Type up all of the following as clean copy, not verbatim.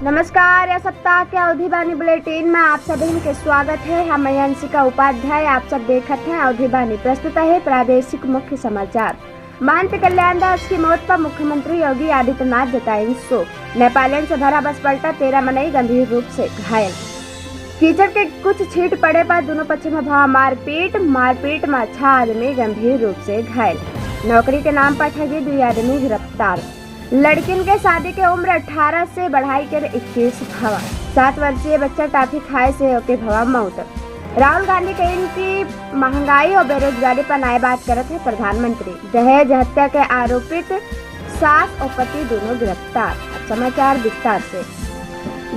नमस्कार। यह सप्ताह के अवधि बानी बुलेटिन में आप सभी के स्वागत है। हम अंशिका उपाध्याय आप सब देखत हैं अवधि बानी। प्रस्तुत है प्रादेशिक मुख्य समाचार। महंत कल्याण दास की मौत पर मुख्यमंत्री योगी आदित्यनाथ जताई शोक। नेपालियन से भरा बस पलटा, 13 मनई गंभीर रूप से घायल। कीचड़ के कुछ छींट पड़े पर दोनों पक्ष में भा मारपीट में 6 आदमी गंभीर रूप से घायल। नौकरी के नाम पर ठगी 2 आदमी गिरफ्तार। लड़किन के शादी के उम्र 18 से बढ़ाई कर 21 भवा। 7 वर्षीय बच्चा टाफी खाए से होके भवा मौत। राहुल गांधी के इनकी महंगाई और बेरोजगारी पर नए बात करते हैं प्रधानमंत्री। दहेज हत्या के आरोपित सास और पति दोनों गिरफ्तार। समाचार विस्तार से।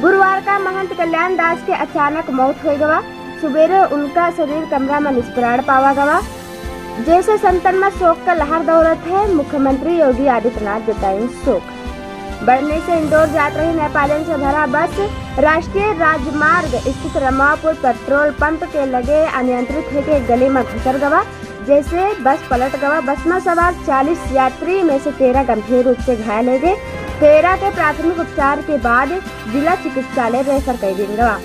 गुरुवार का महंत कल्याण दास के अचानक मौत हो गवा। सुबेरे उनका शरीर कमरा में निष्प्राण पावा गवा। जैसे संतन में शोक का लहर दौड़त है। मुख्यमंत्री योगी आदित्यनाथ जताई शोक। बढ़ने से इंदौर जात रही नेपालियन से भरा बस राष्ट्रीय राजमार्ग स्थित रमापुर पेट्रोल पंप के लगे अनियंत्रित होकर एक गली में घुसर गवा। जैसे बस पलट गवा। बस में सवार 40 यात्री में से 13 गंभीर रूप से घायल हो गए। 13 के प्राथमिक उपचार के बाद जिला चिकित्सालय रेफर कर दिया गवा।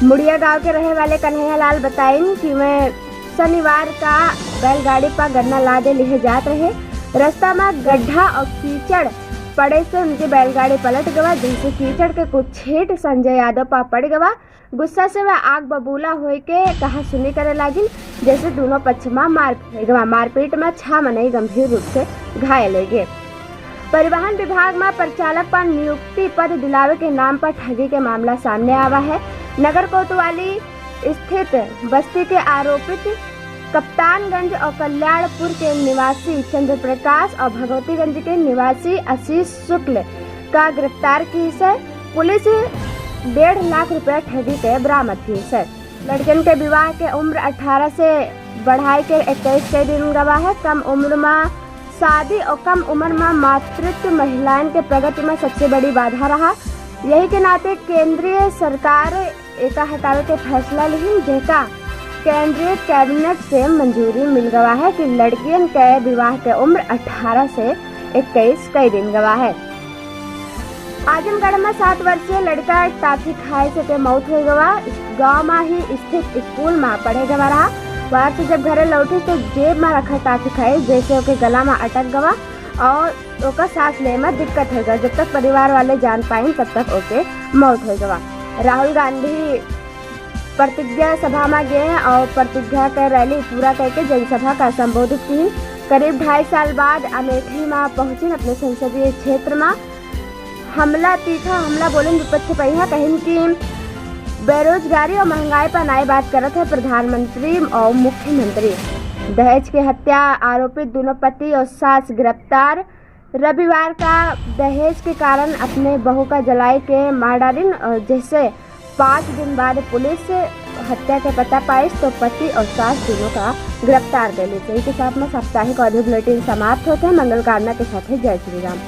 मुड़िया गांव के रहे वाले कन्हैया लाल बताइन कि मैं शनिवार का बैलगाड़ी पर गन्ना लादे लिए जात रहे। रास्ता में गड्ढा और कीचड़ पड़े से उनकी बैलगाड़ी पलट गवा। जिनसे कीचड़ के कुछ छींट संजय यादव पर पड़ गवा। गुस्सा से वह आग बबूला होए के कहा सुनी करे लगी। जैसे दोनों पक्ष में मारपीट में 6 मनई गंभीर रूप से घायल हो गए। परिवहन विभाग में परिचालक पर नियुक्ति पद दिलावे के नाम पर ठगी के मामला सामने आवा है। नगर कोतवाली स्थित बस्ती के आरोपित कप्तानगंज और कल्याणपुर के निवासी चंद्र प्रकाश और भगवतीगंज के निवासी आशीष शुक्ल का गिरफ्तार की है। पुलिस 1.5 लाख रुपया ठगी के बरामद की है। लड़कियों के विवाह के उम्र 18 से बढ़ाई के 21 के दिन गवा है। कम उम्र में शादी और कम उम्र में मातृत्व महिलाओं के प्रगति में सबसे बड़ी बाधा रहा। यही के नाते केंद्रीय सरकार एका हटावे के फैसला ली, जेका केंद्रीय कैबिनेट से मंजूरी मिल गवा है कि लड़कियों के विवाह के उम्र 18 से 21 कई दिन गवा है। आजमगढ़ में 7 वर्षीय लड़का टाफी खाए से मौत हो गवा। गांव में ही स्थित स्कूल में पढ़े गवा रहा। वहां से जब घरे लौटी तो जेब में रखा टाफी खाए जैसे ओके गला में अटक गवा और ओका सांस ले में दिक्कत हो गया। जब तक परिवार वाले जान पाए तब तक ओके मौत हो गवा। राहुल गांधी प्रतिज्ञा सभा में गए और प्रतिज्ञा कर रैली पूरा करके जनसभा का संबोधित की। करीब 2.5 साल बाद अमेठी में पहुंची अपने संसदीय क्षेत्र में। तीखा हमला बोले विपक्ष पहिया कहीं की बेरोजगारी और महंगाई पर नई बात करते हैं प्रधानमंत्री और मुख्यमंत्री। दहेज की हत्या आरोपित दोनों पति और सास गिरफ्तार। रविवार का दहेज के कारण अपने बहू का जलाई के मार डालिन। जैसे 5 दिन बाद पुलिस हत्या के पता पाई तो पति और सास दोनों का गिरफ्तार कर ली। इसी के साथ में साप्ताहिक ऑडियो बुलेटिन समाप्त होते हैं। मंगल कामना के साथ जय श्री राम।